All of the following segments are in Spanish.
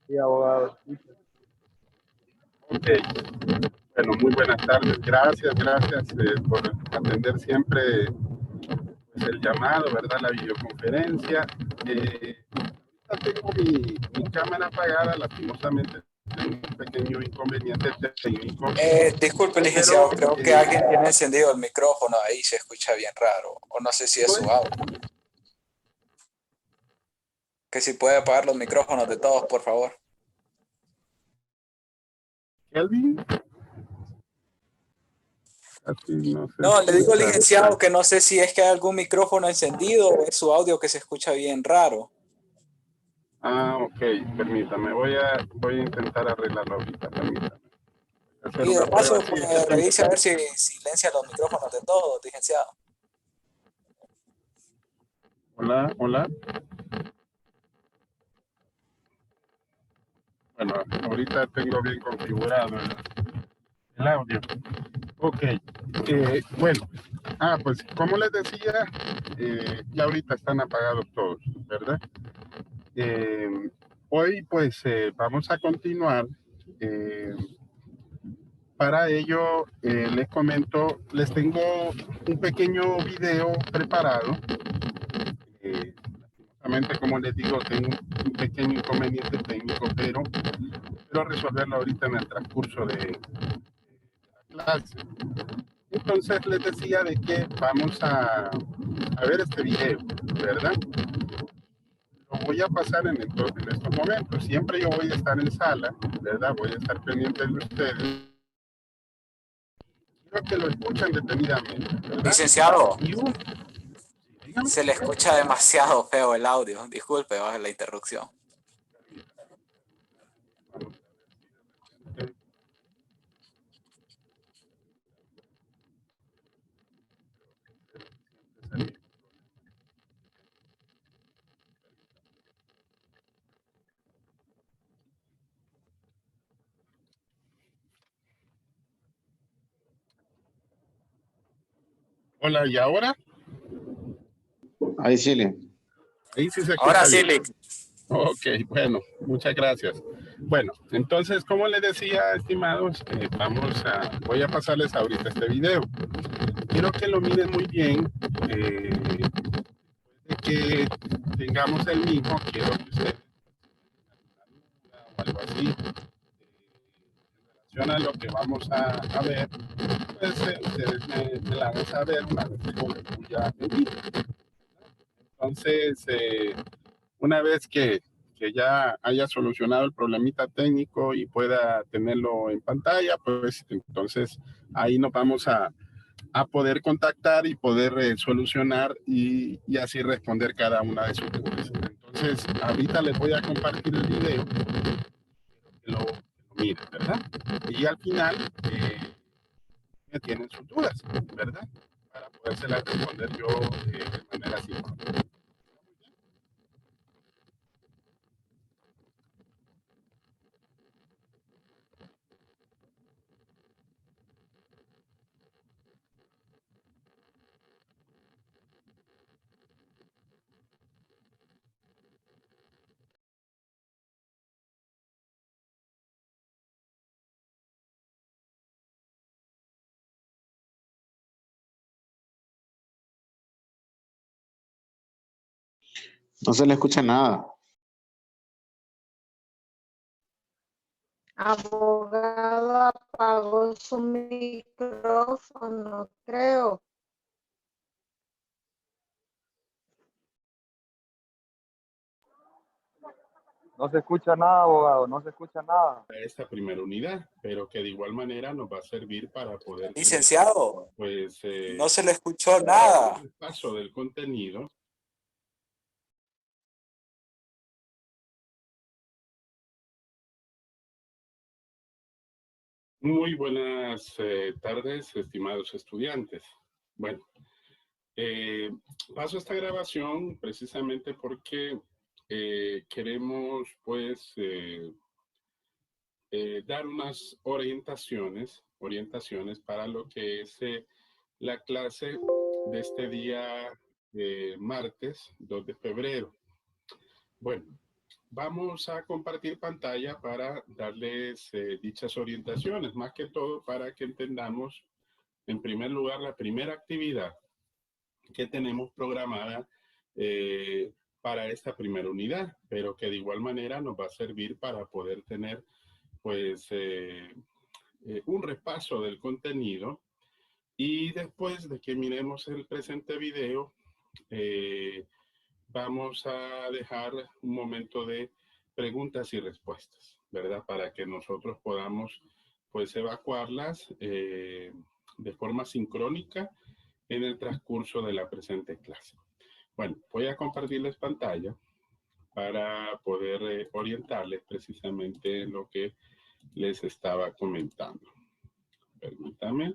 Sí, abogado. Ok, bueno, muy buenas tardes. Gracias por atender siempre pues, el llamado, ¿verdad? La videoconferencia. Tengo mi cámara apagada, lastimosamente tengo un pequeño inconveniente técnico, Disculpe, licenciado, pero creo que alguien tiene encendido el micrófono ahí, se escucha bien raro, o no sé si es no su es audio. Que si puede apagar los micrófonos de todos, por favor. Kelvin, así no se No, le digo, escucha. licenciado, que no sé si es que hay algún micrófono encendido o es su audio que se escucha bien raro. Ah, ok, permítame, voy a intentar arreglarlo ahorita, permítame. Hacer Y de una prueba, paso, sí, pues, es que tengo. revise a ver si silencia los micrófonos de todos, licenciado. Hola, hola. Bueno, ahorita tengo bien configurado el audio. Ok, bueno, pues como les decía, ya ahorita están apagados todos, ¿verdad? Eh, Hoy pues vamos a continuar. eh, para ello les comento, les tengo un pequeño video preparado. Lastimosamente, como les digo, tengo un pequeño inconveniente técnico, pero espero resolverlo ahorita en el transcurso de la clase. Entonces les decía de que vamos a ver este video, ¿verdad? Lo voy a pasar en estos momentos. Siempre yo voy a estar en sala, ¿verdad? Voy a estar pendiente de ustedes. Quiero que lo escuchen detenidamente, ¿verdad? Licenciado, Y un, dígame. se le escucha demasiado feo el audio. Disculpe, baje la interrupción. Hola, ¿y ahora? Ahí sí, Ahí sí se Ahora escucha sí, bien. Ok, bueno, muchas gracias. Bueno, entonces, como les decía, estimados, voy a pasarles ahorita este video. Quiero que lo miren muy bien. De que tengamos el mismo, quiero que ustedes o algo así, en relación a lo que vamos a ver, pues ustedes me la van a saber una vez que concluya el video. Entonces, una vez que ya haya solucionado el problemita técnico y pueda tenerlo en pantalla, pues entonces ahí nos vamos a poder contactar y poder solucionar y así responder cada una de sus dudas. Entonces, ahorita les voy a compartir el video, que lo miren, ¿verdad? Y al final me tienen sus dudas, ¿verdad? Para podérselas responder yo de manera simple. no se le escucha nada. Abogado apagó su micrófono, creo. No se escucha nada, abogado, no se escucha nada. Esta primera unidad, pero que de igual manera nos va a servir para poder tener, licenciado, pues, no se le escuchó nada. el paso del contenido. Muy buenas tardes, estimados estudiantes. Bueno, paso esta grabación precisamente porque queremos, pues, dar unas orientaciones para lo que es la clase de este día martes 2 de febrero. Bueno, vamos a compartir pantalla para darles dichas orientaciones, más que todo para que entendamos, en primer lugar, la primera actividad que tenemos programada para esta primera unidad, pero que de igual manera nos va a servir para poder tener pues un repaso del contenido, y después de que miremos el presente video vamos a dejar un momento de preguntas y respuestas, ¿verdad? Para que nosotros podamos pues evacuarlas de forma sincrónica en el transcurso de la presente clase. Bueno, voy a compartirles pantalla para poder orientarles precisamente en lo que les estaba comentando. Permítame.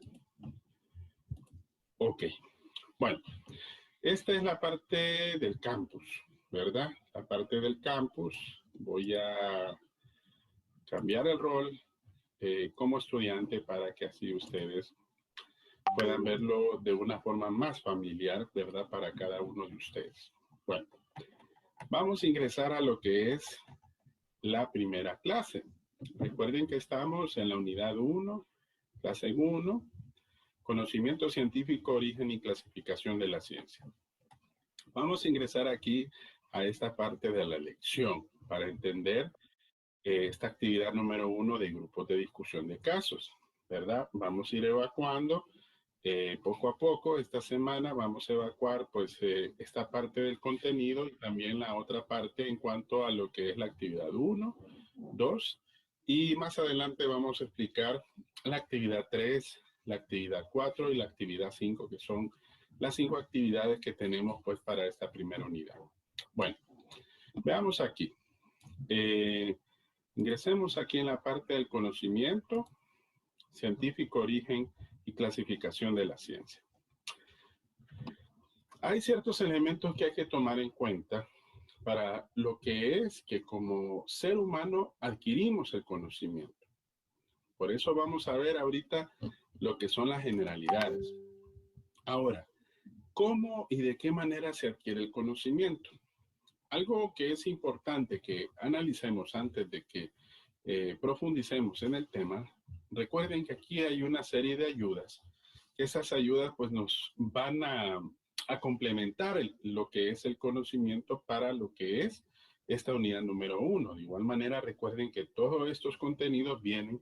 Ok. Bueno, esta es la parte del campus, ¿verdad? La parte del campus. Voy a cambiar el rol como estudiante para que así ustedes puedan verlo de una forma más familiar, ¿verdad? Para cada uno de ustedes. Bueno, vamos a ingresar a lo que es la primera clase. Recuerden que estamos en la unidad 1, clase 1, conocimiento científico, origen y clasificación de la ciencia. Vamos a ingresar aquí a esta parte de la lección para entender esta actividad número 1 de grupos de discusión de casos, ¿verdad? Vamos a ir evacuando poco a poco. Esta semana vamos a evacuar pues esta parte del contenido y también la otra parte en cuanto a lo que es la actividad 1, 2, y más adelante vamos a explicar la actividad 3, la actividad 4 y la actividad 5, que son las 5 actividades que tenemos pues para esta primera unidad. Bueno, veamos aquí. Ingresemos aquí en la parte del conocimiento científico, origen y clasificación de la ciencia. Hay ciertos elementos que hay que tomar en cuenta para lo que es que como ser humano adquirimos el conocimiento. Por eso vamos a ver ahorita lo que son las generalidades. Ahora, ¿cómo y de qué manera se adquiere el conocimiento? Algo que es importante que analicemos antes de que profundicemos en el tema. Recuerden que aquí hay una serie de ayudas. Esas ayudas pues nos van a complementar lo que es el conocimiento para lo que es esta unidad número 1. De igual manera, recuerden que todos estos contenidos vienen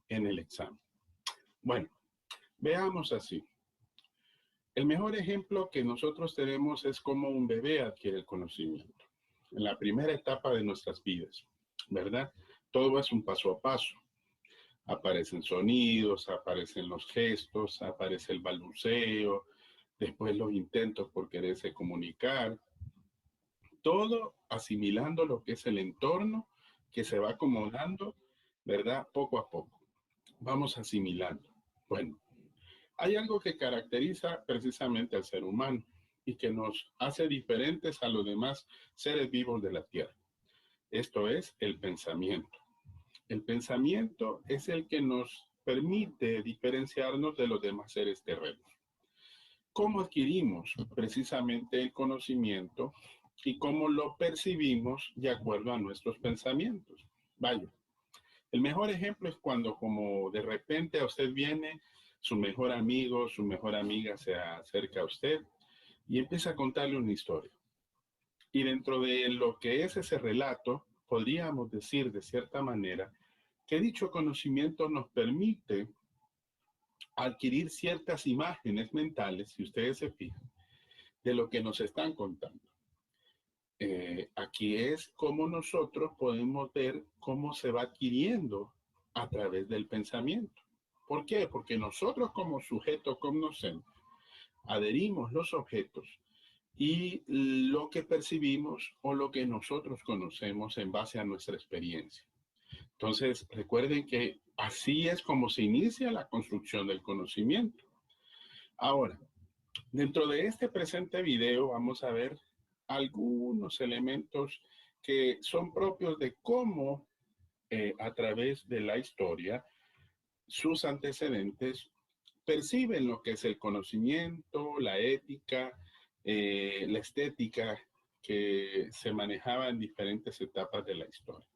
en el examen. Bueno, veamos así. El mejor ejemplo que nosotros tenemos es cómo un bebé adquiere el conocimiento. En la primera etapa de nuestras vidas, ¿verdad? Todo es un paso a paso. Aparecen sonidos, aparecen los gestos, aparece el balbuceo, después los intentos por quererse comunicar. Todo asimilando lo que es el entorno que se va acomodando, ¿verdad? Poco a poco. Vamos asimilando. Bueno, hay algo que caracteriza precisamente al ser humano y que nos hace diferentes a los demás seres vivos de la Tierra. Esto es el pensamiento. El pensamiento es el que nos permite diferenciarnos de los demás seres terrenos. ¿Cómo adquirimos precisamente el conocimiento y cómo lo percibimos de acuerdo a nuestros pensamientos? Vaya, el mejor ejemplo es cuando como de repente a usted viene su mejor amigo, su mejor amiga se acerca a usted y empieza a contarle una historia. Y dentro de lo que es ese relato, podríamos decir de cierta manera que dicho conocimiento nos permite adquirir ciertas imágenes mentales, si ustedes se fijan, de lo que nos están contando. Aquí es cómo nosotros podemos ver cómo se va adquiriendo a través del pensamiento. ¿Por qué? Porque nosotros como sujeto cognoscente adherimos los objetos y lo que percibimos o lo que nosotros conocemos en base a nuestra experiencia. Entonces, recuerden que así es como se inicia la construcción del conocimiento. Ahora, dentro de este presente video vamos a ver algunos elementos que son propios de cómo a través de la historia sus antecedentes perciben lo que es el conocimiento, la ética, la estética, que se manejaba en diferentes etapas de la historia.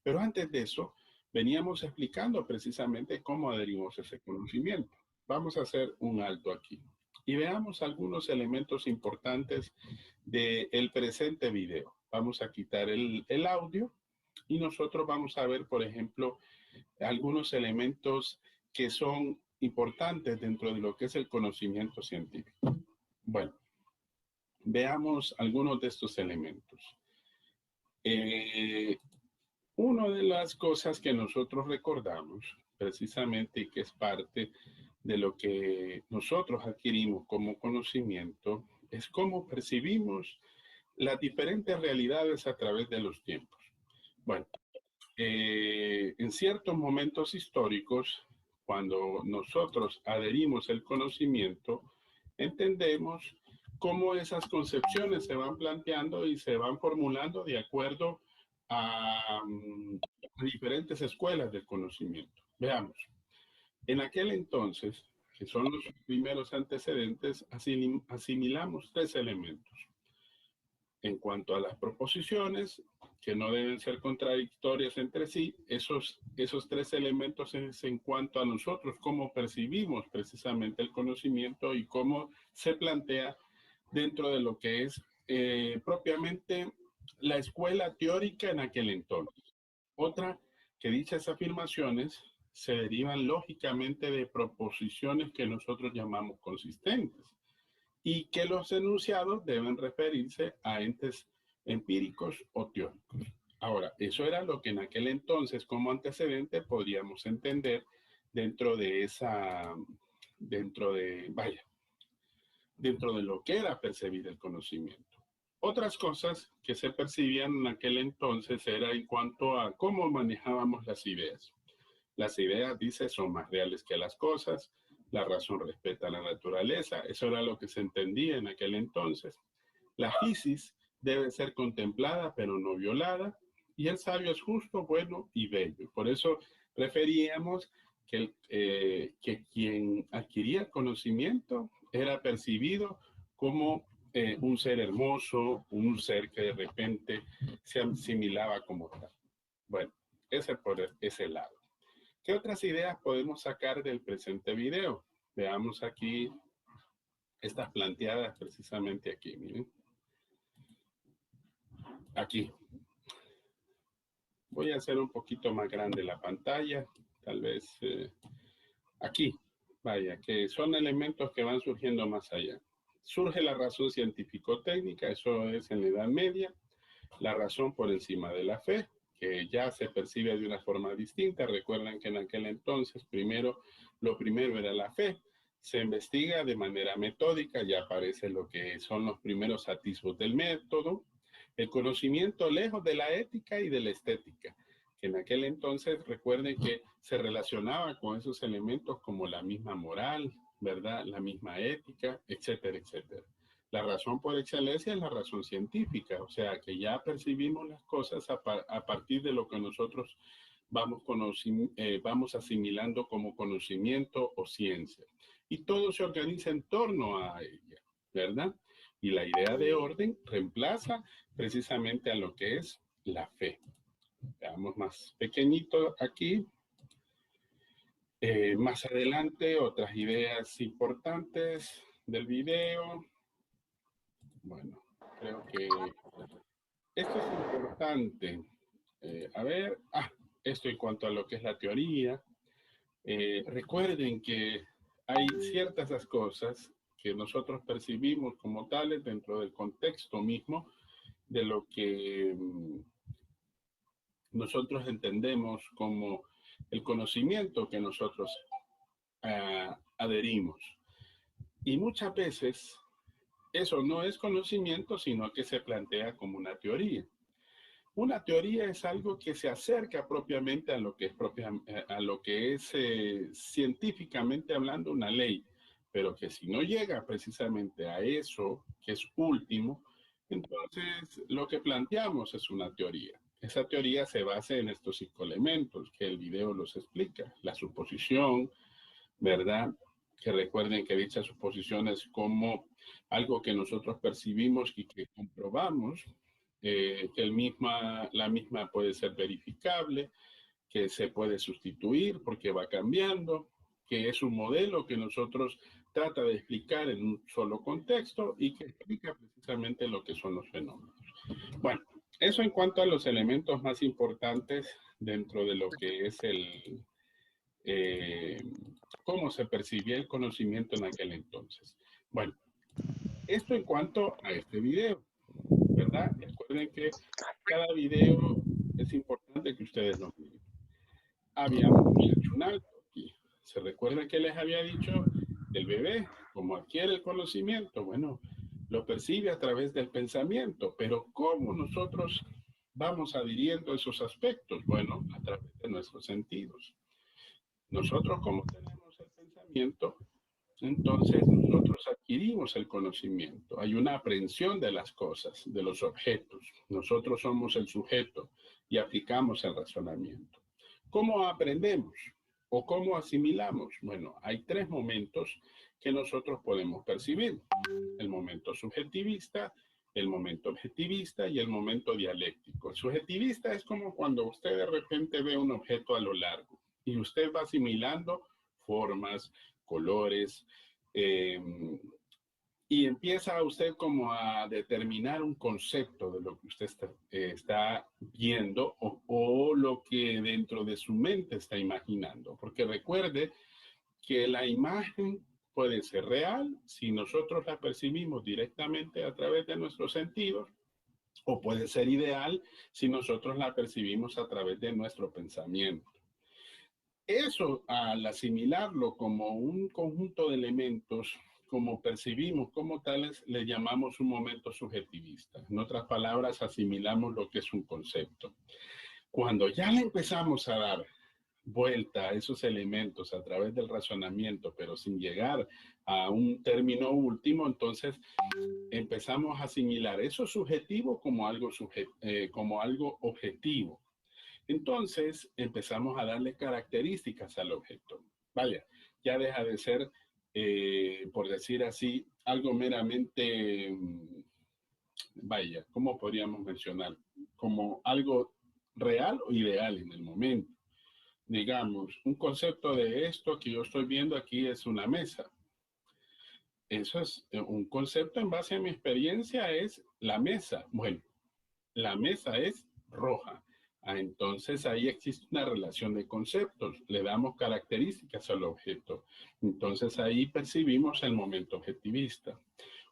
Pero antes de eso, veníamos explicando precisamente cómo adherimos a ese conocimiento. Vamos a hacer un alto aquí y veamos algunos elementos importantes del presente video. Vamos a quitar el audio y nosotros vamos a ver, por ejemplo, algunos elementos que son importantes dentro de lo que es el conocimiento científico. Bueno, veamos algunos de estos elementos. Una de las cosas que nosotros recordamos precisamente y que es parte de lo que nosotros adquirimos como conocimiento es cómo percibimos las diferentes realidades a través de los tiempos. Bueno, en ciertos momentos históricos, cuando nosotros adherimos el conocimiento, entendemos cómo esas concepciones se van planteando y se van formulando de acuerdo a diferentes escuelas del conocimiento. Veamos, en aquel entonces, que son los primeros antecedentes, asimilamos tres elementos. En cuanto a las proposiciones, que no deben ser contradictorias entre sí, esos tres elementos es en cuanto a nosotros, cómo percibimos precisamente el conocimiento y cómo se plantea dentro de lo que es propiamente la escuela teórica en aquel entonces. Otra, que dichas afirmaciones se derivan lógicamente de proposiciones que nosotros llamamos consistentes y que los enunciados deben referirse a entes empíricos o teóricos. Ahora, eso era lo que en aquel entonces como antecedente podríamos entender dentro de lo que era percibir el conocimiento. Otras cosas que se percibían en aquel entonces era en cuanto a cómo manejábamos las ideas. Las ideas, dice, son más reales que las cosas. La razón respeta la naturaleza. Eso era lo que se entendía en aquel entonces. La physis debe ser contemplada, pero no violada. Y el sabio es justo, bueno y bello. Por eso referíamos que quien adquiría el conocimiento era percibido como un ser hermoso, un ser que de repente se asimilaba como tal. Bueno, ese por ese lado. ¿Qué otras ideas podemos sacar del presente video? Veamos aquí estas planteadas precisamente aquí, miren. Aquí. Voy a hacer un poquito más grande la pantalla, tal vez aquí. Vaya, que son elementos que van surgiendo más allá. Surge la razón científico-técnica, eso es en la Edad Media, la razón por encima de la fe, que ya se percibe de una forma distinta. Recuerden que en aquel entonces lo primero era la fe, se investiga de manera metódica, ya aparece lo que son los primeros atisbos del método, el conocimiento lejos de la ética y de la estética, que en aquel entonces recuerden que se relacionaba con esos elementos como la misma moral, ¿verdad? La misma ética, etcétera, etcétera. La razón por excelencia es la razón científica, o sea que ya percibimos las cosas a partir de lo que nosotros vamos asimilando como conocimiento o ciencia. Y todo se organiza en torno a ella, ¿verdad? Y la idea de orden reemplaza precisamente a lo que es la fe. Veamos más pequeñito aquí. Más adelante, otras ideas importantes del video. Bueno, creo que esto es importante. Esto en cuanto a lo que es la teoría. Recuerden que hay ciertas cosas que nosotros percibimos como tales dentro del contexto mismo de lo que nosotros entendemos como el conocimiento que nosotros adherimos. Y muchas veces eso no es conocimiento, sino que se plantea como una teoría. Una teoría es algo que se acerca propiamente a lo que es científicamente hablando una ley, pero que si no llega precisamente a eso, que es último, entonces lo que planteamos es una teoría. Esa teoría se basa en estos 5 elementos que el video los explica. La suposición, ¿verdad? que recuerden que dicha suposición es como algo que nosotros percibimos y que comprobamos, que la misma puede ser verificable, que se puede sustituir porque va cambiando, que es un modelo que nosotros trata de explicar en un solo contexto y que explica precisamente lo que son los fenómenos. Bueno, eso en cuanto a los elementos más importantes dentro de lo que es cómo se percibía el conocimiento en aquel entonces. Bueno, esto en cuanto a este video, ¿verdad? Recuerden que cada video es importante que ustedes lo miren. Habíamos hecho un alto aquí. ¿Se recuerda que les había dicho el bebé, cómo adquiere el conocimiento? Bueno, lo percibe a través del pensamiento, pero ¿cómo nosotros vamos adhiriendo esos aspectos? Bueno, a través de nuestros sentidos. Nosotros, como tenemos el pensamiento, entonces nosotros adquirimos el conocimiento. Hay una aprehensión de las cosas, de los objetos. Nosotros somos el sujeto y aplicamos el razonamiento. ¿Cómo aprendemos o cómo asimilamos? Bueno, hay tres momentos que nosotros podemos percibir. El momento subjetivista, el momento objetivista y el momento dialéctico. El subjetivista es como cuando usted de repente ve un objeto a lo largo y usted va asimilando formas, colores, y empieza usted como a determinar un concepto de lo que usted está viendo o lo que dentro de su mente está imaginando. Porque recuerde que la imagen puede ser real si nosotros la percibimos directamente a través de nuestros sentidos, o puede ser ideal si nosotros la percibimos a través de nuestro pensamiento. Eso, al asimilarlo como un conjunto de elementos, como percibimos como tales, le llamamos un momento subjetivista. En otras palabras, asimilamos lo que es un concepto. Cuando ya le empezamos a dar vuelta a esos elementos a través del razonamiento, pero sin llegar a un término último, entonces empezamos a asimilar eso subjetivo como algo objetivo. Entonces empezamos a darle características al objeto. Vaya, ya deja de ser, por decir así, algo meramente, vaya, ¿cómo podríamos mencionar? Como algo real o ideal en el momento. Digamos, un concepto de esto que yo estoy viendo aquí es una mesa. Eso es un concepto en base a mi experiencia, es la mesa. Bueno, la mesa es roja. Entonces ahí existe una relación de conceptos, le damos características al objeto. Entonces ahí percibimos el momento objetivista.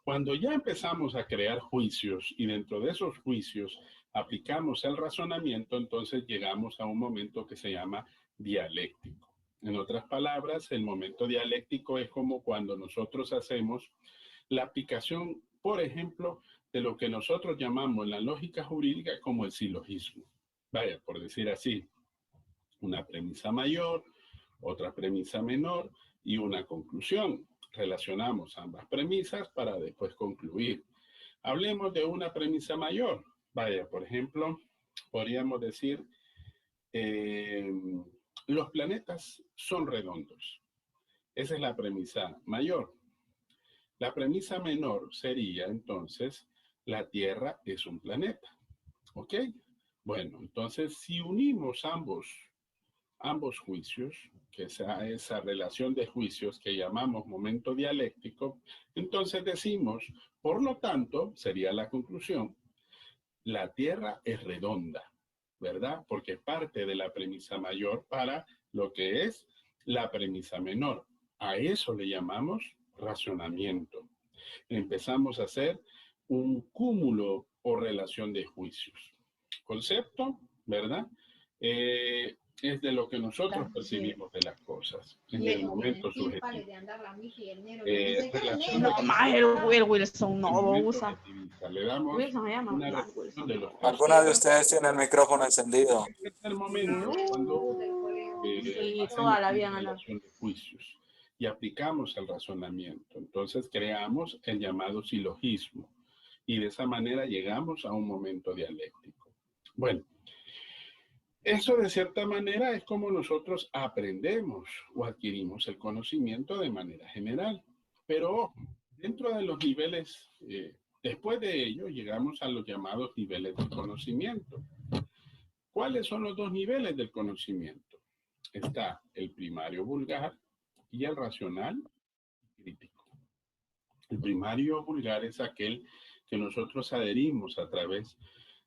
Cuando ya empezamos a crear juicios y dentro de esos juicios aplicamos el razonamiento, entonces llegamos a un momento que se llama dialéctico. En otras palabras, el momento dialéctico es como cuando nosotros hacemos la aplicación, por ejemplo, de lo que nosotros llamamos en la lógica jurídica como el silogismo. Vaya, por decir así, una premisa mayor, otra premisa menor y una conclusión. Relacionamos ambas premisas para después concluir. Hablemos de una premisa mayor. Vaya, por ejemplo, podríamos decir, los planetas son redondos. Esa es la premisa mayor. La premisa menor sería, entonces, la Tierra es un planeta. ¿Ok? Bueno, entonces, si unimos ambos juicios, que sea esa relación de juicios que llamamos momento dialéctico, entonces decimos, por lo tanto, sería la conclusión, la Tierra es redonda, ¿verdad? Porque parte de la premisa mayor para lo que es la premisa menor. A eso le llamamos racionamiento. Empezamos a hacer un cúmulo o relación de juicios. Concepto, ¿verdad? Es de lo que nosotros percibimos de las cosas en el momento subjetivo. El Wilson no lo usa. Le damos Wilson se llama. una reflexión de los ¿Alguna de ustedes tiene el micrófono encendido? es el momento cuando Sí, hacemos toda la vida, una relación de juicios y aplicamos el razonamiento. Entonces creamos el llamado silogismo y de esa manera llegamos a un momento dialéctico. Bueno, Eso de cierta manera es como nosotros aprendemos o adquirimos el conocimiento de manera general. Pero ojo, dentro de los niveles, después de ello llegamos a los llamados niveles de conocimiento. ¿Cuáles son los dos niveles del conocimiento? Está el primario vulgar y el racional y crítico. El primario vulgar es aquel que nosotros adherimos a través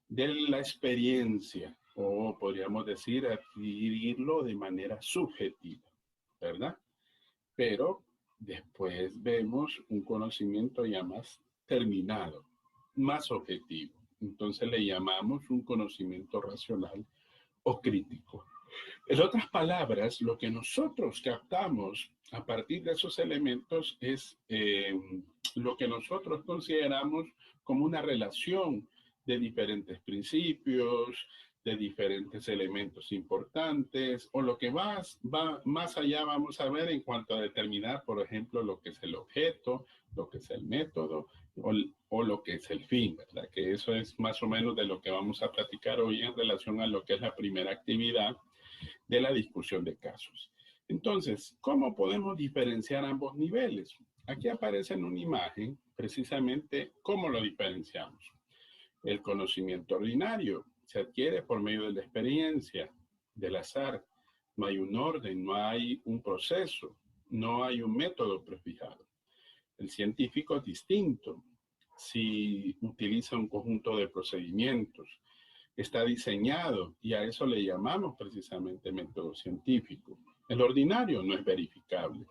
de la experiencia, o podríamos decir adquirirlo de manera subjetiva, ¿verdad? Pero después vemos un conocimiento ya más terminado, más objetivo. Entonces le llamamos un conocimiento racional o crítico. En otras palabras, lo que nosotros captamos a partir de esos elementos es lo que nosotros consideramos como una relación de diferentes principios, de diferentes elementos importantes, o lo que va más allá vamos a ver en cuanto a determinar, por ejemplo, lo que es el objeto, lo que es el método, o lo que es el fin, ¿verdad? Que eso es más o menos de lo que vamos a platicar hoy en relación a lo que es la primera actividad de la discusión de casos. Entonces, ¿cómo podemos diferenciar ambos niveles? Aquí aparece en una imagen precisamente cómo lo diferenciamos. El conocimiento ordinario se adquiere por medio de la experiencia, del azar. No hay un orden, no hay un proceso, no hay un método prefijado. El científico es distinto. Si utiliza un conjunto de procedimientos, está diseñado y a eso le llamamos precisamente método científico. El ordinario no es verificable.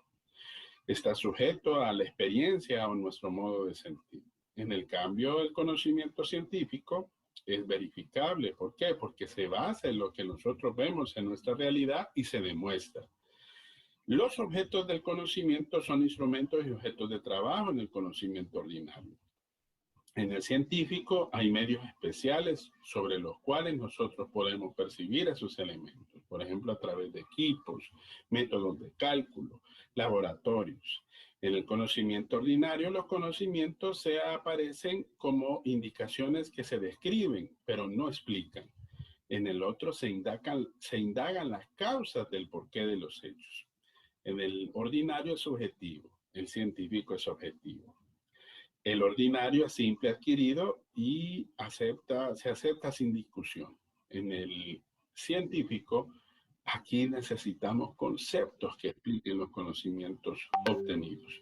Está sujeto a la experiencia o nuestro modo de sentir. En el cambio, el conocimiento científico es verificable. ¿Por qué? Porque se basa en lo que nosotros vemos en nuestra realidad y se demuestra. Los objetos del conocimiento son instrumentos y objetos de trabajo en el conocimiento ordinario. En el científico hay medios especiales sobre los cuales nosotros podemos percibir esos elementos, por ejemplo, a través de equipos, métodos de cálculo, laboratorios. En el conocimiento ordinario, los conocimientos se aparecen como indicaciones que se describen, pero no explican. En el otro se indagan las causas del porqué de los hechos. En el ordinario es subjetivo, el científico es objetivo. El ordinario es simple, adquirido y se acepta sin discusión. En el científico, aquí necesitamos conceptos que expliquen los conocimientos obtenidos.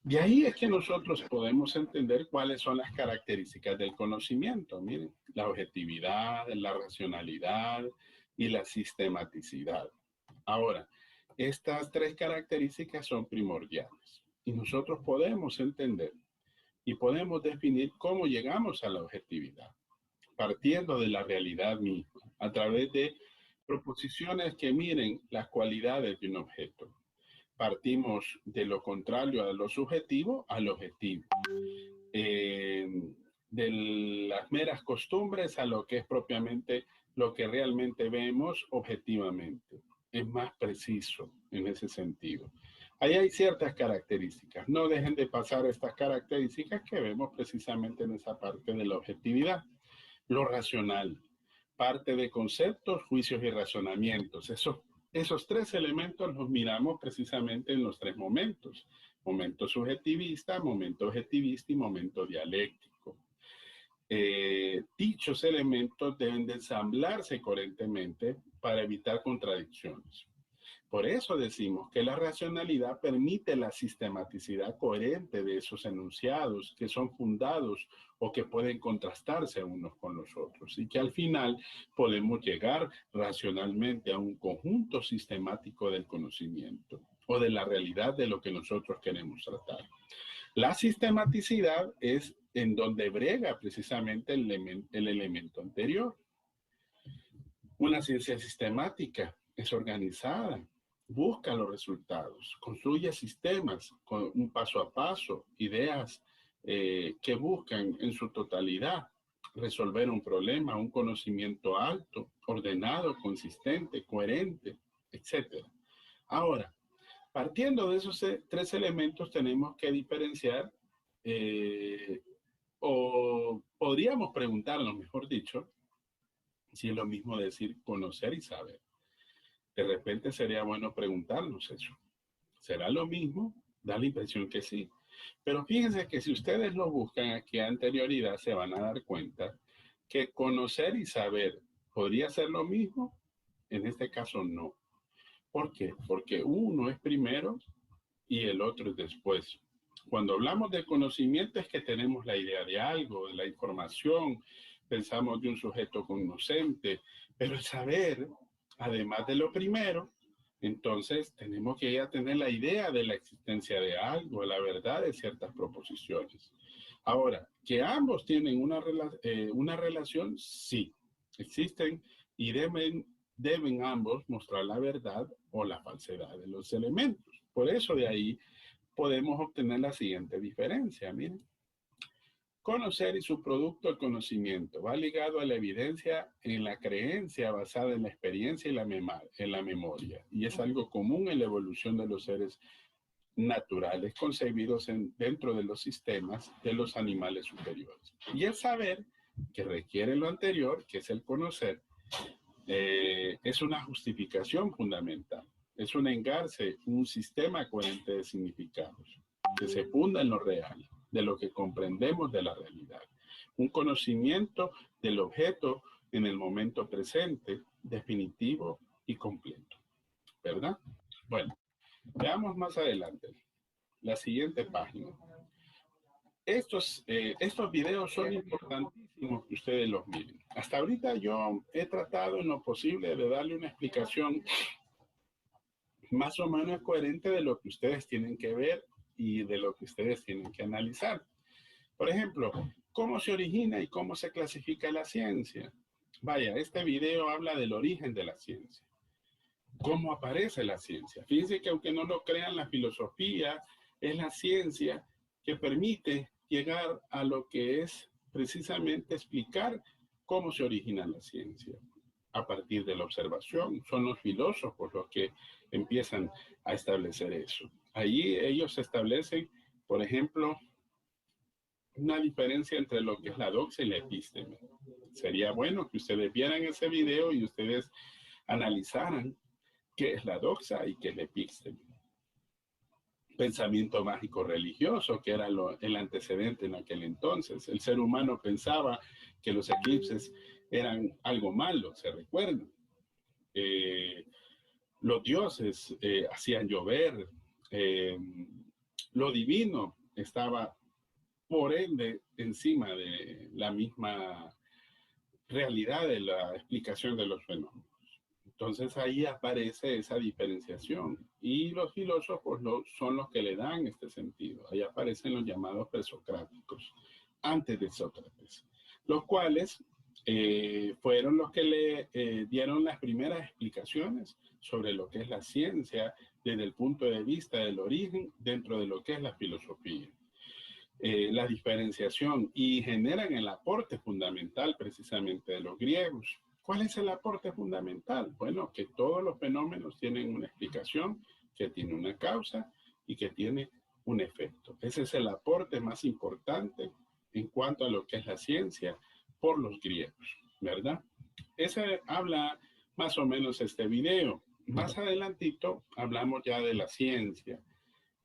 De ahí es que nosotros podemos entender cuáles son las características del conocimiento. Miren, la objetividad, la racionalidad y la sistematicidad. Ahora, estas tres características son primordiales y nosotros podemos entender y podemos definir cómo llegamos a la objetividad, partiendo de la realidad misma, a través de proposiciones que miren las cualidades de un objeto. Partimos de lo contrario a lo subjetivo al objetivo. De las meras costumbres a lo que es propiamente lo que realmente vemos objetivamente. Es más preciso en ese sentido. Ahí hay ciertas características. No dejen de pasar estas características que vemos precisamente en esa parte de la objetividad. Lo racional, parte de conceptos, juicios y razonamientos. Esos tres elementos los miramos precisamente en los tres momentos. Momento subjetivista, momento objetivista y momento dialéctico. Dichos elementos deben de ensamblarse coherentemente para evitar contradicciones. Por eso decimos que la racionalidad permite la sistematicidad coherente de esos enunciados que son fundados o que pueden contrastarse unos con los otros y que al final podemos llegar racionalmente a un conjunto sistemático del conocimiento o de la realidad de lo que nosotros queremos tratar. La sistematicidad es en donde brega precisamente el elemento anterior. Una ciencia sistemática es organizada, busca los resultados, construye sistemas con un paso a paso, ideas que buscan en su totalidad resolver un problema, un conocimiento alto, ordenado, consistente, coherente, etc. Ahora, partiendo de esos tres elementos tenemos que diferenciar o podríamos preguntarnos, mejor dicho, si es lo mismo decir conocer y saber. De repente sería bueno preguntarnos eso. ¿Será lo mismo? Da la impresión que sí. Pero fíjense que si ustedes lo buscan aquí a anterioridad, se van a dar cuenta que conocer y saber podría ser lo mismo. En este caso no. ¿Por qué? Porque uno es primero y el otro es después. Cuando hablamos de conocimiento es que tenemos la idea de algo, de la información, pensamos de un sujeto conocente, pero el saber, además de lo primero, entonces tenemos que ya tener la idea de la existencia de algo, la verdad de ciertas proposiciones. Ahora, que ambos tienen una relación, sí, existen y deben ambos mostrar la verdad o la falsedad de los elementos. Por eso de ahí podemos obtener la siguiente diferencia. Miren, conocer y su producto, el conocimiento, va ligado a la evidencia en la creencia basada en la experiencia y en la memoria. Y es algo común en la evolución de los seres naturales concebidos dentro de los sistemas de los animales superiores. Y el saber, que requiere lo anterior, que es el conocer, es una justificación fundamental. Es un engarce, un sistema coherente de significados que se funda en lo real, de lo que comprendemos de la realidad. Un conocimiento del objeto en el momento presente, definitivo y completo. ¿Verdad? Bueno, veamos más adelante. La siguiente página. Estos videos son importantísimos que ustedes los miren. Hasta ahorita yo he tratado en lo posible de darle una explicación más o menos coherente de lo que ustedes tienen que ver y de lo que ustedes tienen que analizar. Por ejemplo, ¿cómo se origina y cómo se clasifica la ciencia? Vaya, este video habla del origen de la ciencia. ¿Cómo aparece la ciencia? Fíjense que aunque no lo crean, la filosofía es la ciencia que permite llegar a lo que es precisamente explicar cómo se origina la ciencia. A partir de la observación, son los filósofos los que empiezan a establecer eso. Allí ellos establecen, por ejemplo, una diferencia entre lo que es la doxa y la epísteme. Sería bueno que ustedes vieran ese video y ustedes analizaran qué es la doxa y qué es la epísteme. Pensamiento mágico religioso, que era el antecedente en aquel entonces. El ser humano pensaba que los eclipses eran algo malo, ¿se recuerdan? Los dioses hacían llover, lo divino estaba por ende encima de la misma realidad de la explicación de los fenómenos. Entonces ahí aparece esa diferenciación y los filósofos son los que le dan este sentido. Ahí aparecen los llamados presocráticos, antes de Sócrates, los cuales fueron los que le dieron las primeras explicaciones sobre lo que es la ciencia desde el punto de vista del origen dentro de lo que es la filosofía. La diferenciación y generan el aporte fundamental precisamente de los griegos. ¿Cuál es el aporte fundamental? Bueno, que todos los fenómenos tienen una explicación, que tiene una causa y que tiene un efecto. Ese es el aporte más importante en cuanto a lo que es la ciencia por los griegos, ¿verdad? Ese habla más o menos este video. Más adelantito hablamos ya de la ciencia.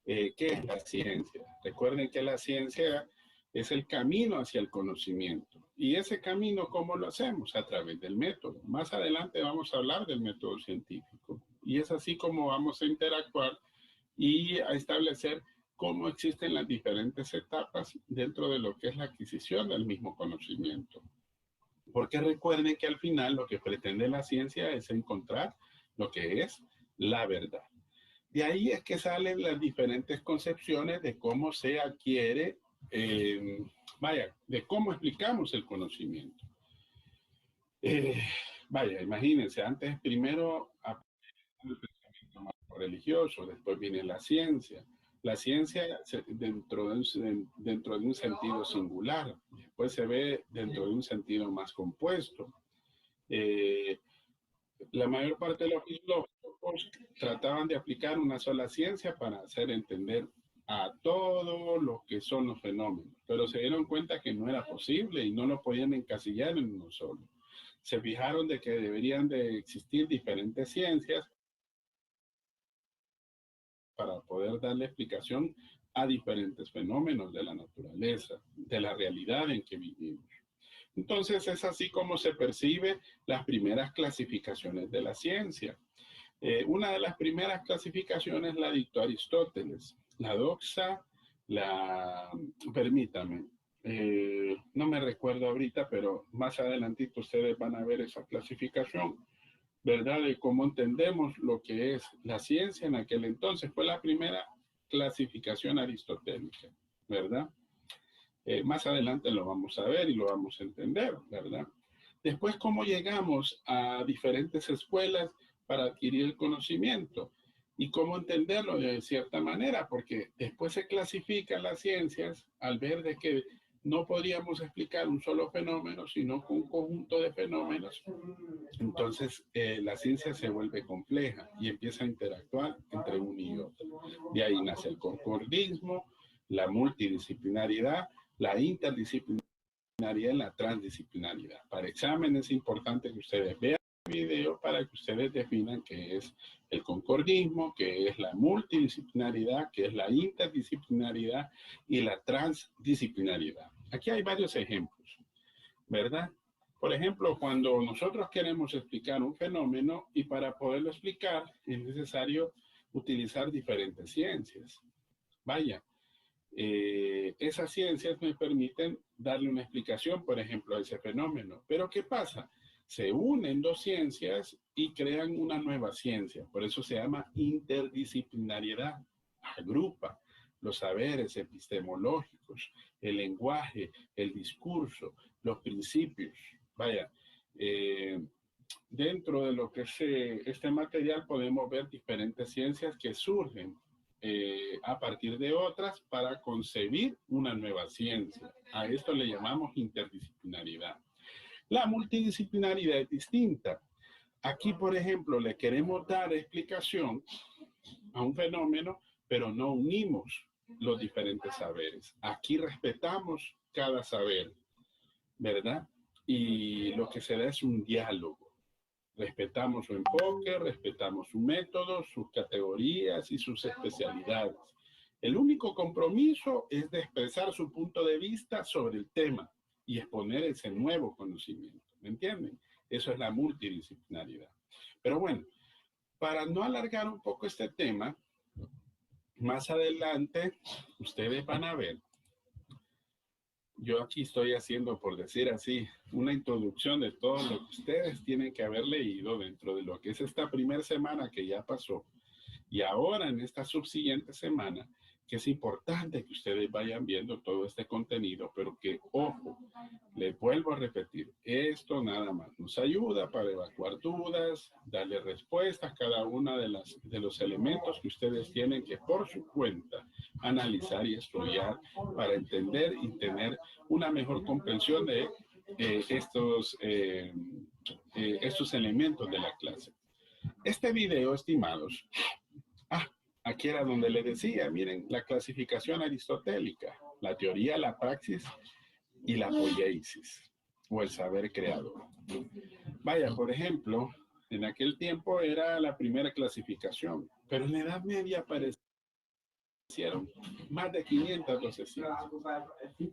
¿Qué es la ciencia? Recuerden que la ciencia es el camino hacia el conocimiento. Y ese camino, ¿cómo lo hacemos? A través del método. Más adelante vamos a hablar del método científico. Y es así como vamos a interactuar y a establecer cómo existen las diferentes etapas dentro de lo que es la adquisición del mismo conocimiento. Porque recuerden que al final lo que pretende la ciencia es encontrar lo que es la verdad. De ahí es que salen las diferentes concepciones de cómo se adquiere, de cómo explicamos el conocimiento. Imagínense, antes primero el pensamiento más religioso, después viene la ciencia. La ciencia dentro de un sentido singular, después se ve dentro de un sentido más compuesto. La mayor parte de los filósofos trataban de aplicar una sola ciencia para hacer entender a todo lo que son los fenómenos, pero se dieron cuenta que no era posible y no lo podían encasillar en uno solo. se fijaron de que deberían de existir diferentes ciencias para poder darle explicación a diferentes fenómenos de la naturaleza, de la realidad en que vivimos. Entonces es así como se percibe las primeras clasificaciones de la ciencia. Una de las primeras clasificaciones la dictó Aristóteles. La doxa, permítame, no me recuerdo ahorita, pero más adelantito ustedes van a ver esa clasificación, ¿verdad? De cómo entendemos lo que es la ciencia en aquel entonces. Fue la primera clasificación aristotélica, ¿verdad? Más adelante lo vamos a ver y lo vamos a entender, ¿verdad? Después, cómo llegamos a diferentes escuelas para adquirir el conocimiento y cómo entenderlo de cierta manera, porque después se clasifican las ciencias al ver de que no podríamos explicar un solo fenómeno, sino un conjunto de fenómenos. Entonces, la ciencia se vuelve compleja y empieza a interactuar entre uno y otro. De ahí nace el concordismo, la multidisciplinaridad, la interdisciplinaridad y la transdisciplinaridad. Para exámenes es importante que ustedes vean el video para que ustedes definan qué es el concordismo, qué es la multidisciplinaridad, qué es la interdisciplinaridad y la transdisciplinaridad. Aquí hay varios ejemplos, ¿verdad? Por ejemplo, cuando nosotros queremos explicar un fenómeno y para poderlo explicar es necesario utilizar diferentes ciencias. Vaya, esas ciencias me permiten darle una explicación, por ejemplo, a ese fenómeno. Pero ¿qué pasa? Se unen dos ciencias y crean una nueva ciencia. Por eso se llama interdisciplinariedad. Agrupa los saberes epistemológicos, el lenguaje, el discurso, los principios. Vaya, dentro de lo que es este material podemos ver diferentes ciencias que surgen a partir de otras para concebir una nueva ciencia. A esto le llamamos interdisciplinaridad. La multidisciplinaridad es distinta. Aquí, por ejemplo, le queremos dar explicación a un fenómeno, pero no unimos los diferentes saberes. Aquí respetamos cada saber, ¿verdad? Y lo que se da es un diálogo. Respetamos su enfoque, respetamos su método, sus categorías y sus especialidades. El único compromiso es de expresar su punto de vista sobre el tema y exponer ese nuevo conocimiento. ¿Me entienden? Eso es la multidisciplinaridad. Pero bueno, para no alargar un poco este tema, más adelante ustedes van a ver. Yo aquí estoy haciendo, por decir así, una introducción de todo lo que ustedes tienen que haber leído dentro de lo que es esta primera semana que ya pasó. Y ahora en esta subsiguiente semana, que es importante que ustedes vayan viendo todo este contenido, pero que, ojo, les vuelvo a repetir, esto nada más nos ayuda para evacuar dudas, darle respuestas a cada una de los elementos que ustedes tienen que por su cuenta analizar y estudiar para entender y tener una mejor comprensión de estos elementos de la clase. Este video, estimados, aquí era donde le decía, miren, la clasificación aristotélica, la teoría, la praxis y la poiesis, o el saber creador. Vaya, por ejemplo, en aquel tiempo era la primera clasificación, pero en la Edad Media aparecieron más de 512 ciencias.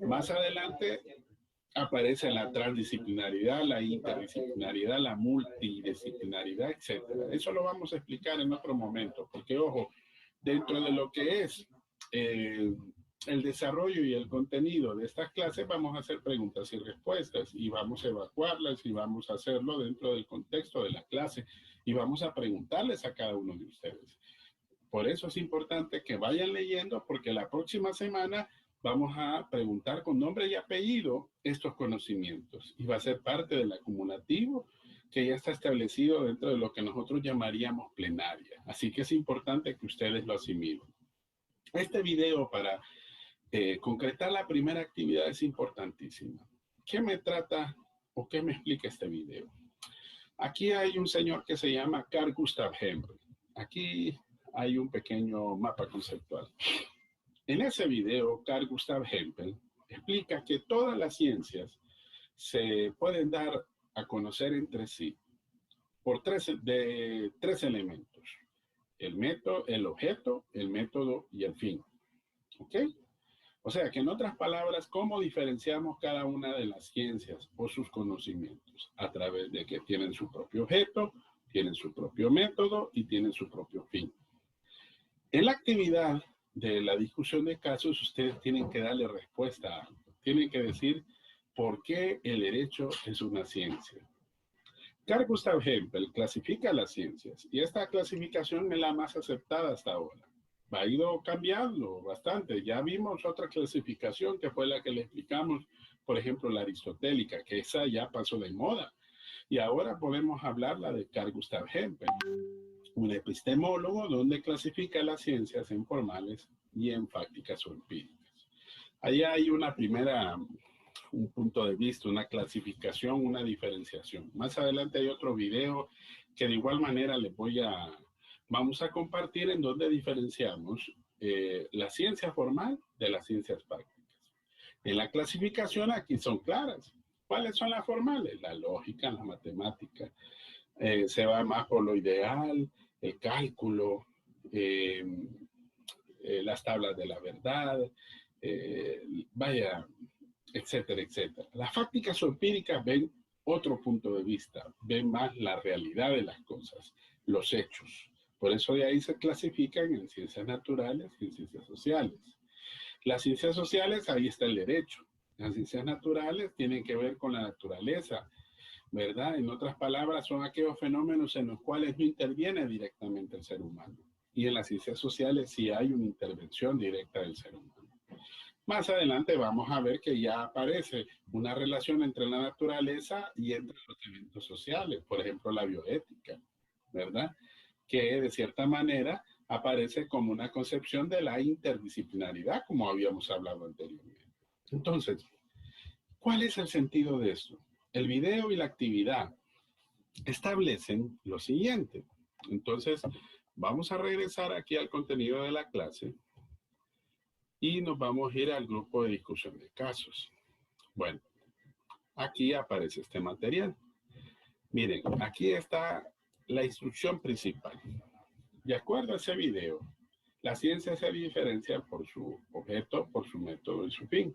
Más adelante aparece la transdisciplinaridad, la interdisciplinaridad, la multidisciplinaridad, etc. Eso lo vamos a explicar en otro momento, porque, ojo, dentro de lo que es el desarrollo y el contenido de estas clases, vamos a hacer preguntas y respuestas y vamos a evacuarlas y vamos a hacerlo dentro del contexto de la clase y vamos a preguntarles a cada uno de ustedes. Por eso es importante que vayan leyendo, porque la próxima semana vamos a preguntar con nombre y apellido estos conocimientos y va a ser parte del acumulativo que ya está establecido dentro de lo que nosotros llamaríamos plenaria. Así que es importante que ustedes lo asimilen. Este video para concretar la primera actividad es importantísimo. ¿Qué me trata o qué me explica este video? Aquí hay un señor que se llama Carl Gustav Henry. Aquí hay un pequeño mapa conceptual. En ese video, Carl Gustav Henry explica que todas las ciencias se pueden dar a conocer entre sí por tres elementos: el método, el objeto, el método y el fin. ¿Ok? O sea que en otras palabras, ¿cómo diferenciamos cada una de las ciencias o sus conocimientos? A través de que tienen su propio objeto, tienen su propio método y tienen su propio fin. En la actividad de la discusión de casos, ustedes tienen que darle respuesta a algo. Tienen que decir por qué el derecho es una ciencia. Carl Gustav Hempel clasifica las ciencias y esta clasificación es la más aceptada hasta ahora. Ha ido cambiando bastante. Ya vimos otra clasificación que fue la que le explicamos, por ejemplo, la aristotélica, que esa ya pasó de moda. Y ahora podemos hablar la de Carl Gustav Hempel, un epistemólogo donde clasifica las ciencias en formales y en fácticas o empíricas. Ahí hay un punto de vista, una clasificación, una diferenciación. Más adelante hay otro video que de igual manera vamos a compartir, en donde diferenciamos la ciencia formal de las ciencias prácticas. En la clasificación aquí son claras. ¿Cuáles son las formales? La lógica, la matemática. Se va más por lo ideal, el cálculo, las tablas de la verdad, etcétera, etcétera. Las fácticas o empíricas ven otro punto de vista, ven más la realidad de las cosas, los hechos. Por eso de ahí se clasifican en ciencias naturales y en ciencias sociales. Las ciencias sociales, ahí está el derecho. Las ciencias naturales tienen que ver con la naturaleza, ¿verdad? En otras palabras, son aquellos fenómenos en los cuales no interviene directamente el ser humano. Y en las ciencias sociales sí hay una intervención directa del ser humano. Más adelante vamos a ver que ya aparece una relación entre la naturaleza y entre los eventos sociales, por ejemplo, la bioética, ¿verdad? Que de cierta manera aparece como una concepción de la interdisciplinaridad, como habíamos hablado anteriormente. Entonces, ¿cuál es el sentido de esto? El video y la actividad establecen lo siguiente. Entonces, vamos a regresar aquí al contenido de la clase y nos vamos a ir al grupo de discusión de casos. Bueno, aquí aparece este material. Miren, aquí está la instrucción principal. De acuerdo a ese video, la ciencia se diferencia por su objeto, por su método y su fin.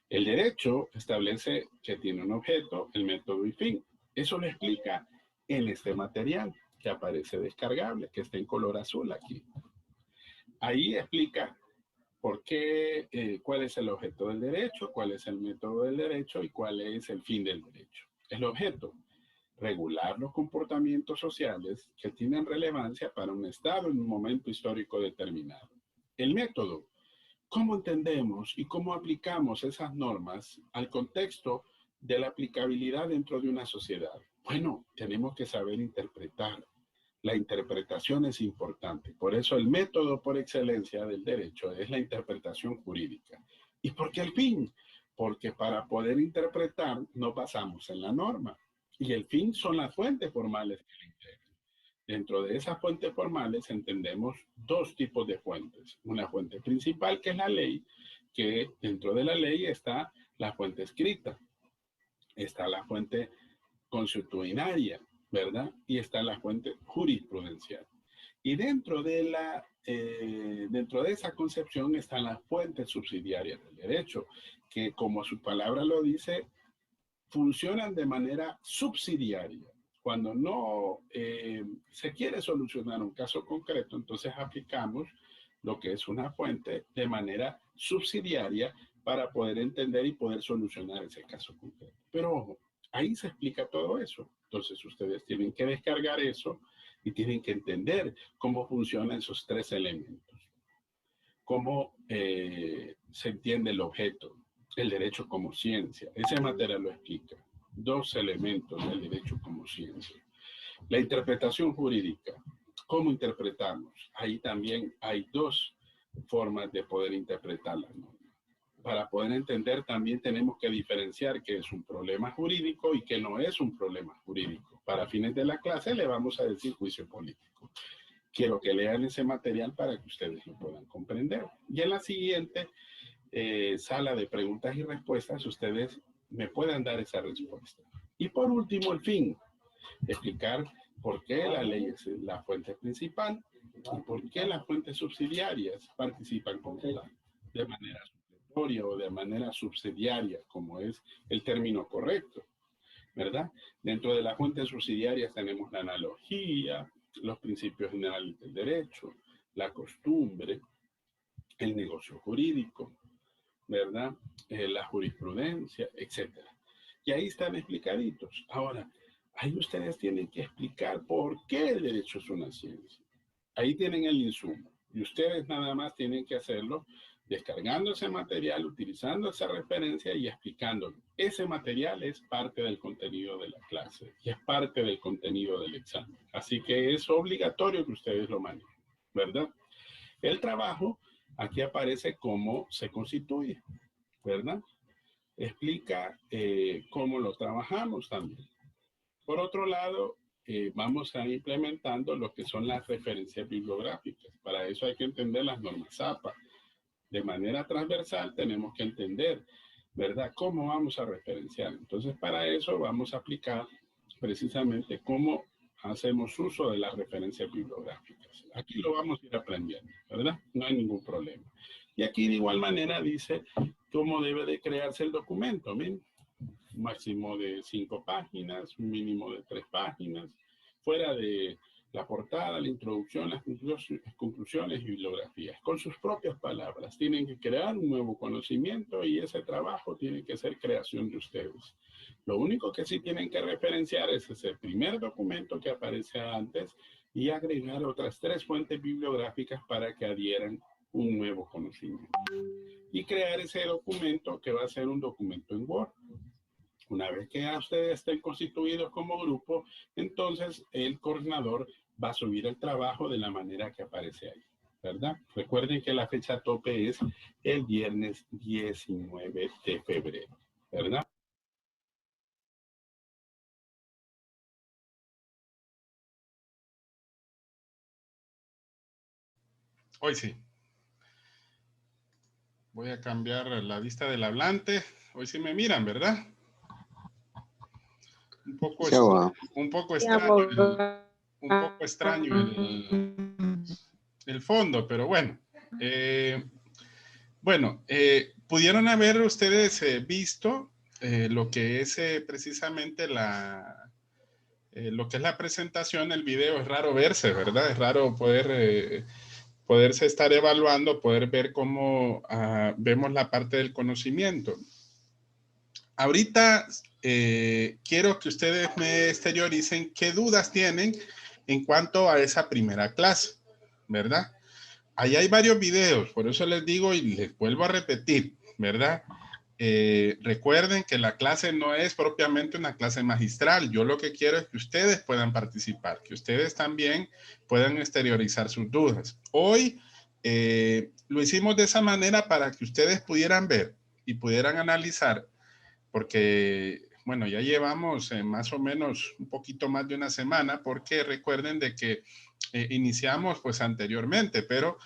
El derecho establece que tiene un objeto, el método y fin. Eso lo explica en este material que aparece descargable, que está en color azul aquí. Ahí explica por qué, cuál es el objeto del derecho, cuál es el método del derecho y cuál es el fin del derecho. El objeto: regular los comportamientos sociales que tienen relevancia para un Estado en un momento histórico determinado. El método: ¿cómo entendemos y cómo aplicamos esas normas al contexto de la aplicabilidad dentro de una sociedad? Bueno, tenemos que saber interpretar. La interpretación es importante. Por eso el método por excelencia del derecho es la interpretación jurídica. ¿Y por qué el fin? Porque para poder interpretar nos basamos en la norma. Y el fin son las fuentes formales que lo integran. Dentro de esas fuentes formales entendemos dos tipos de fuentes. Una fuente principal, que es la ley, que dentro de la ley está la fuente escrita, está la fuente consuetudinaria, ¿verdad? Y está la fuente jurisprudencial. Y dentro de esa concepción están las fuentes subsidiarias del derecho, que, como su palabra lo dice, funcionan de manera subsidiaria. Cuando no se quiere solucionar un caso concreto, entonces aplicamos lo que es una fuente de manera subsidiaria para poder entender y poder solucionar ese caso concreto. Pero ojo, ahí se explica todo eso. Entonces ustedes tienen que descargar eso y tienen que entender cómo funcionan esos tres elementos. Cómo se entiende el objeto, el derecho como ciencia. Ese material lo explica. Dos elementos del derecho como ciencia. La interpretación jurídica. ¿Cómo interpretamos? Ahí también hay dos formas de poder interpretar la norma. Para poder entender también tenemos que diferenciar qué es un problema jurídico y qué no es un problema jurídico. Para fines de la clase le vamos a decir juicio político. Quiero que lean ese material para que ustedes lo puedan comprender. Y en la siguiente sala de preguntas y respuestas ustedes me puedan dar esa respuesta. Y por último, el fin. Explicar por qué la ley es la fuente principal y por qué las fuentes subsidiarias participan como tal, de manera supletoria o de manera subsidiaria, como es el término correcto, ¿verdad? Dentro de las fuentes subsidiarias tenemos la analogía, los principios generales del derecho, la costumbre, el negocio jurídico, ¿verdad? La jurisprudencia, etcétera. Y ahí están explicaditos. Ahora, ahí ustedes tienen que explicar por qué el derecho es una ciencia. Ahí tienen el insumo. Y ustedes nada más tienen que hacerlo descargando ese material, utilizando esa referencia y explicándolo. Ese material es parte del contenido de la clase y es parte del contenido del examen. Así que es obligatorio que ustedes lo manejen, ¿verdad? El trabajo, aquí aparece cómo se constituye, ¿verdad? Explica cómo lo trabajamos también. Por otro lado, vamos a ir implementando lo que son las referencias bibliográficas. Para eso hay que entender las normas APA. De manera transversal tenemos que entender, ¿verdad?, cómo vamos a referenciar. Entonces, para eso vamos a aplicar precisamente cómo hacemos uso de las referencias bibliográficas. Aquí lo vamos a ir aprendiendo, ¿verdad? No hay ningún problema. Y aquí de igual manera dice cómo debe de crearse el documento. ¿Ven? Un máximo de 5 páginas, un mínimo de 3 páginas, fuera de la portada, la introducción, las conclusiones y bibliografías. Con sus propias palabras, tienen que crear un nuevo conocimiento y ese trabajo tiene que ser creación de ustedes. Lo único que sí tienen que referenciar es ese primer documento que aparece antes y agregar otras 3 fuentes bibliográficas para que adhieran un nuevo conocimiento. Y crear ese documento que va a ser un documento en Word. Una vez que ustedes estén constituidos como grupo, entonces el coordinador va a subir el trabajo de la manera que aparece ahí, ¿verdad? Recuerden que la fecha tope es el viernes 19 de febrero, ¿verdad? Hoy sí. Voy a cambiar la vista del hablante. Hoy sí me miran, ¿verdad? Un poco extraño el fondo, pero bueno. Pudieron haber ustedes visto lo que es precisamente lo que es la presentación. El video es raro verse, ¿verdad? Es raro poderse estar evaluando, poder ver cómo vemos la parte del conocimiento. Ahorita quiero que ustedes me exterioricen qué dudas tienen en cuanto a esa primera clase, ¿verdad? Ahí hay varios videos, por eso les digo y les vuelvo a repetir, ¿verdad? Recuerden que la clase no es propiamente una clase magistral. Yo lo que quiero es que ustedes puedan participar, que ustedes también puedan exteriorizar sus dudas. Hoy lo hicimos de esa manera para que ustedes pudieran ver y pudieran analizar, porque, bueno, ya llevamos más o menos un poquito más de una semana, porque recuerden de que iniciamos pues anteriormente, pero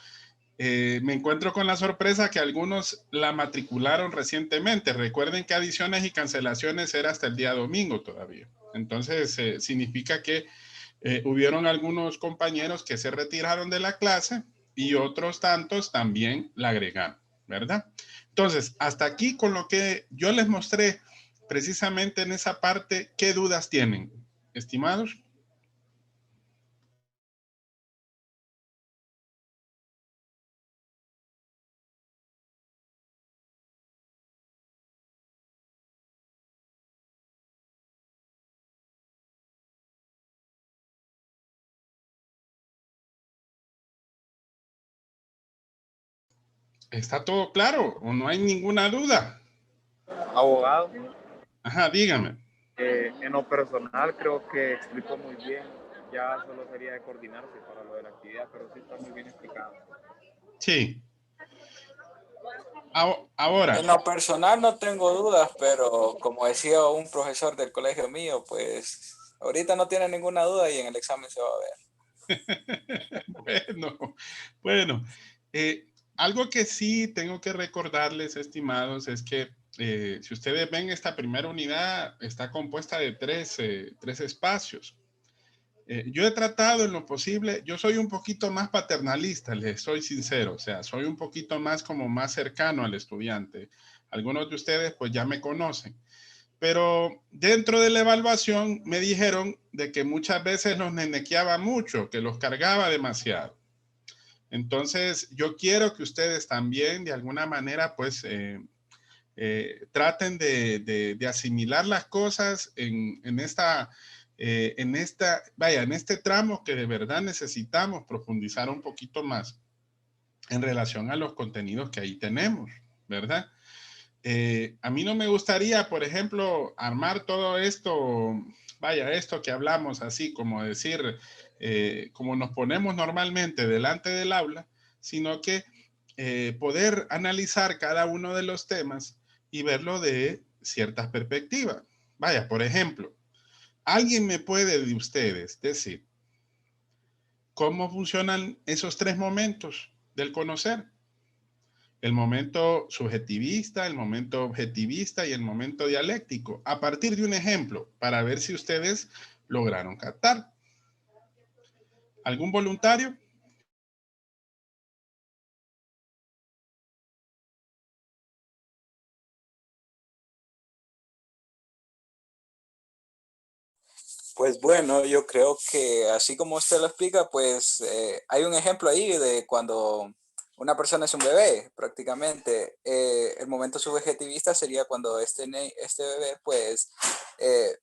me encuentro con la sorpresa que algunos la matricularon recientemente. Recuerden que adiciones y cancelaciones era hasta el día domingo todavía. Entonces, significa que hubieron algunos compañeros que se retiraron de la clase y otros tantos también la agregaron, ¿verdad? Entonces, hasta aquí con lo que yo les mostré precisamente en esa parte, ¿qué dudas tienen, estimados? ¿Está todo claro o no hay ninguna duda? Abogado, Ajá, dígame. en lo personal creo que explicó muy bien. Ya solo sería de coordinarse para lo de la actividad, pero sí está muy bien explicado. Sí. Ahora. En lo personal no tengo dudas, pero como decía un profesor del colegio mío, pues ahorita no tiene ninguna duda y en el examen se va a ver. Bueno. Algo que sí tengo que recordarles, estimados, es que si ustedes ven, esta primera unidad está compuesta de tres espacios. Yo he tratado en lo posible, yo soy un poquito más paternalista, les soy sincero, o sea, soy un poquito más como más cercano al estudiante. Algunos de ustedes pues ya me conocen, pero dentro de la evaluación me dijeron de que muchas veces los nenequeaba mucho, que los cargaba demasiado. Entonces, yo quiero que ustedes también de alguna manera pues traten de asimilar las cosas en este tramo que de verdad necesitamos profundizar un poquito más en relación a los contenidos que ahí tenemos, ¿verdad? A mí no me gustaría, por ejemplo, armar todo esto, esto que hablamos así, como decir, como nos ponemos normalmente delante del aula, sino que poder analizar cada uno de los temas y verlo de ciertas perspectivas. Por ejemplo, ¿alguien me puede de ustedes decir cómo funcionan esos tres momentos del conocer? El momento subjetivista, el momento objetivista y el momento dialéctico, a partir de un ejemplo, para ver si ustedes lograron captar. ¿Algún voluntario? Pues bueno, yo creo que así como usted lo explica, pues hay un ejemplo ahí de cuando una persona es un bebé, prácticamente. El momento subjetivista sería cuando este bebé, pues,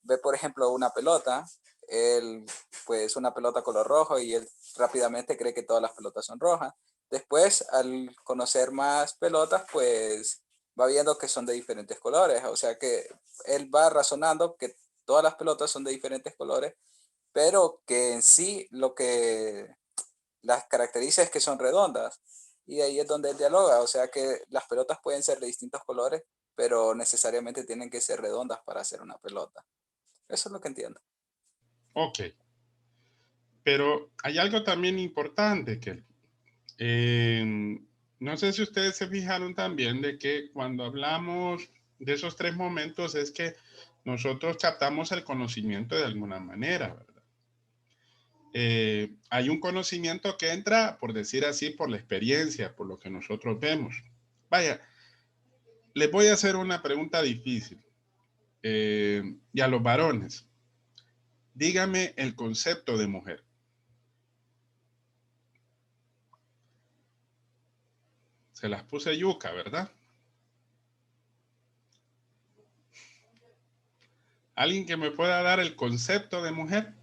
ve, por ejemplo, una pelota, pues, una pelota color rojo y él rápidamente cree que todas las pelotas son rojas. Después, al conocer más pelotas, pues, va viendo que son de diferentes colores. O sea que él va razonando que todas las pelotas son de diferentes colores, pero que en sí lo que las caracteriza es que son redondas. Y ahí es donde él dialoga, o sea que las pelotas pueden ser de distintos colores, pero necesariamente tienen que ser redondas para hacer una pelota. Eso es lo que entiendo. Ok. Pero hay algo también importante que no sé si ustedes se fijaron también de que cuando hablamos de esos tres momentos es que nosotros captamos el conocimiento de alguna manera, ¿verdad? Hay un conocimiento que entra, por decir así, por la experiencia, por lo que nosotros vemos. Les voy a hacer una pregunta difícil. Y a los varones, dígame el concepto de mujer. Se las puse yuca, ¿verdad? ¿Alguien que me pueda dar el concepto de mujer?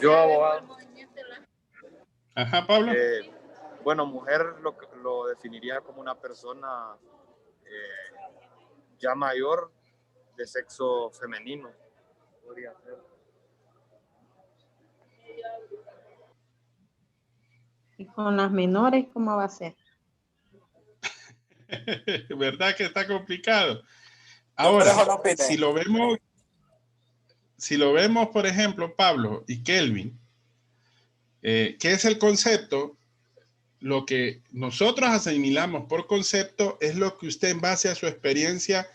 Yo, abogado. Ajá, Pablo. Bueno, mujer lo definiría como una persona ya mayor de sexo femenino. Podría ser. ¿Y con las menores cómo va a ser? ¿Verdad que está complicado? Ahora, si lo vemos, por ejemplo, Pablo y Kelvin, ¿qué es el concepto? Lo que nosotros asimilamos por concepto es lo que usted en base a su experiencia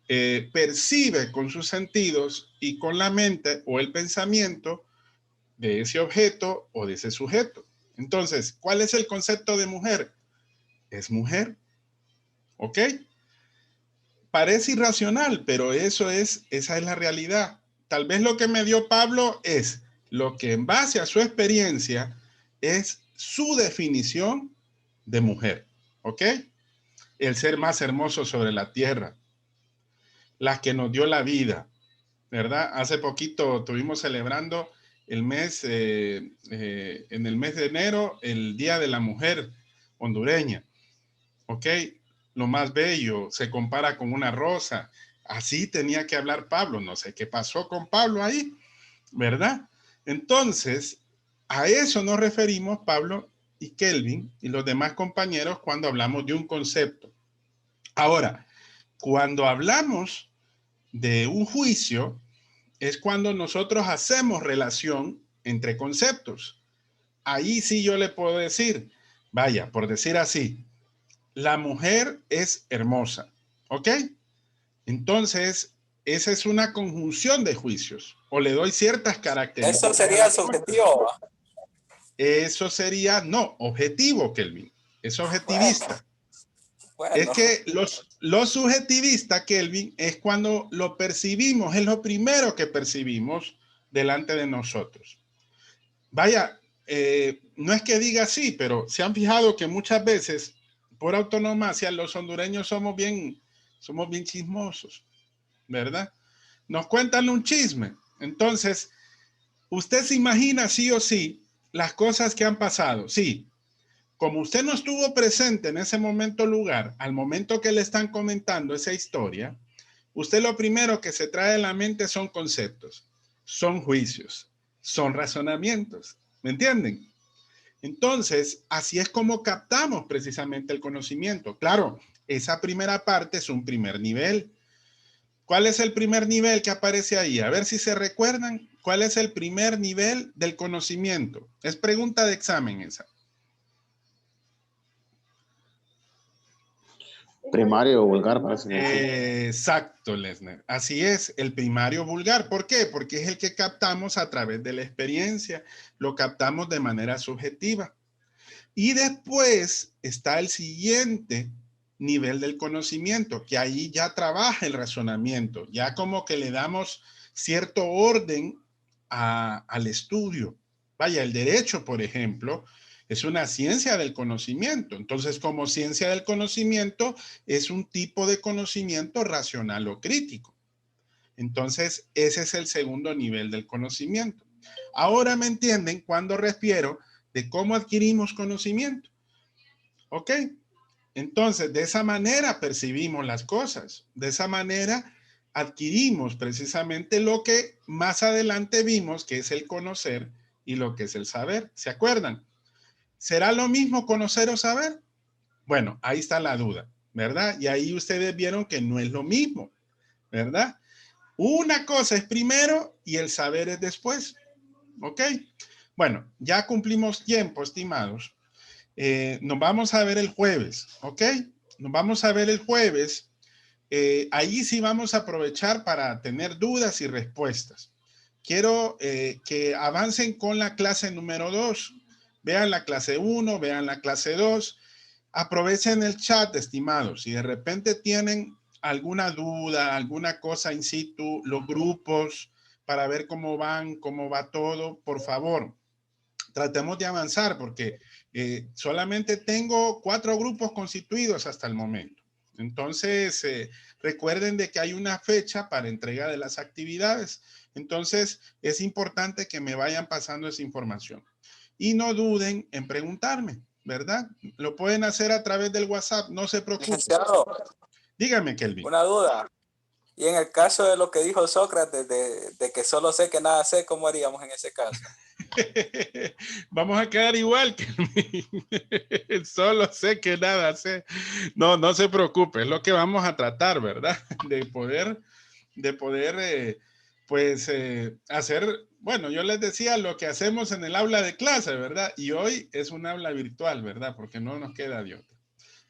percibe con sus sentidos y con la mente o el pensamiento de ese objeto o de ese sujeto. Entonces, ¿cuál es el concepto de mujer? Es mujer. ¿Ok? Parece irracional, pero esa es la realidad. Tal vez lo que me dio Pablo es lo que en base a su experiencia es su definición de mujer. ¿Ok? El ser más hermoso sobre la tierra. La que nos dio la vida. ¿Verdad? Hace poquito estuvimos celebrando el mes, en el mes de enero, el Día de la Mujer hondureña. ¿Ok? Lo más bello, se compara con una rosa. Así tenía que hablar Pablo. No sé qué pasó con Pablo ahí, ¿verdad? Entonces, a eso nos referimos Pablo y Kelvin y los demás compañeros cuando hablamos de un concepto. Ahora, cuando hablamos de un juicio, es cuando nosotros hacemos relación entre conceptos. Ahí sí yo le puedo decir, Vaya, por decir así, la mujer es hermosa, ¿ok? Entonces, esa es una conjunción de juicios, o le doy ciertas características. Eso sería subjetivo, ¿va? Eso sería, no, objetivo, Kelvin. Es objetivista. Bueno. Es que lo subjetivista, Kelvin, es cuando lo percibimos, es lo primero que percibimos delante de nosotros. Vaya, no es que diga así, pero se han fijado que muchas veces, por autonomacia, los hondureños somos bien chismosos, ¿verdad? Nos cuentan un chisme. Entonces, usted se imagina sí o sí las cosas que han pasado. Sí, como usted no estuvo presente en ese momento lugar, al momento que le están comentando esa historia, usted lo primero que se trae a la mente son conceptos, son juicios, son razonamientos. ¿Me entienden? Entonces, así es como captamos precisamente el conocimiento. Claro, esa primera parte es un primer nivel. ¿Cuál es el primer nivel que aparece ahí? A ver si se recuerdan. ¿Cuál es el primer nivel del conocimiento? Es pregunta de examen esa. Primario vulgar, parece. Exacto, Lesner. Así es, el primario vulgar. ¿Por qué? Porque es el que captamos a través de la experiencia. Lo captamos de manera subjetiva. Y después está el siguiente nivel del conocimiento, que ahí ya trabaja el razonamiento. Ya como que le damos cierto orden al estudio. Vaya, el derecho, por ejemplo, es una ciencia del conocimiento. Entonces, como ciencia del conocimiento, es un tipo de conocimiento racional o crítico. Entonces, ese es el segundo nivel del conocimiento. Ahora me entienden cuando refiero de cómo adquirimos conocimiento. ¿Ok? Entonces, de esa manera percibimos las cosas. De esa manera adquirimos precisamente lo que más adelante vimos, que es el conocer y lo que es el saber. ¿Se acuerdan? ¿Será lo mismo conocer o saber? Bueno, ahí está la duda, ¿verdad? Y ahí ustedes vieron que no es lo mismo, ¿verdad? Una cosa es primero y el saber es después, ¿ok? Bueno, ya cumplimos tiempo, estimados. Nos vamos a ver el jueves, ¿ok? Nos vamos a ver el jueves. Ahí sí vamos a aprovechar para tener dudas y respuestas. Quiero que avancen con la clase número 2. Vean la clase 1, vean la clase 2. Aprovechen el chat, estimados. Si de repente tienen alguna duda, alguna cosa in situ, los grupos, para ver cómo van, cómo va todo, por favor, tratemos de avanzar porque solamente tengo 4 grupos constituidos hasta el momento. Entonces, recuerden de que hay una fecha para entrega de las actividades. Entonces, es importante que me vayan pasando esa información. Y no duden en preguntarme, ¿verdad? Lo pueden hacer a través del WhatsApp, no se preocupen. Licenciado, Dígame, Kelvin. una duda. Y en el caso de lo que dijo Sócrates, de que solo sé que nada sé, ¿cómo haríamos en ese caso? Vamos a quedar igual que solo sé que nada sé. No, no se preocupe, es lo que vamos a tratar, ¿verdad? De poder hacer, bueno, yo les decía lo que hacemos en el aula de clase, ¿verdad? Y hoy es un aula virtual, ¿verdad? Porque no nos queda de otra.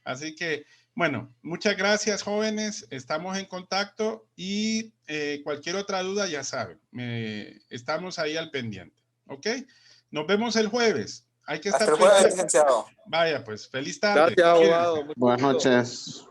Así que, bueno, muchas gracias, jóvenes. Estamos en contacto y cualquier otra duda, ya saben, estamos ahí al pendiente. ¿Ok? Nos vemos el jueves. Hay que estar Hasta el jueves, licenciado. Vaya, pues, feliz tarde. Gracias, abogado. Buenas noches.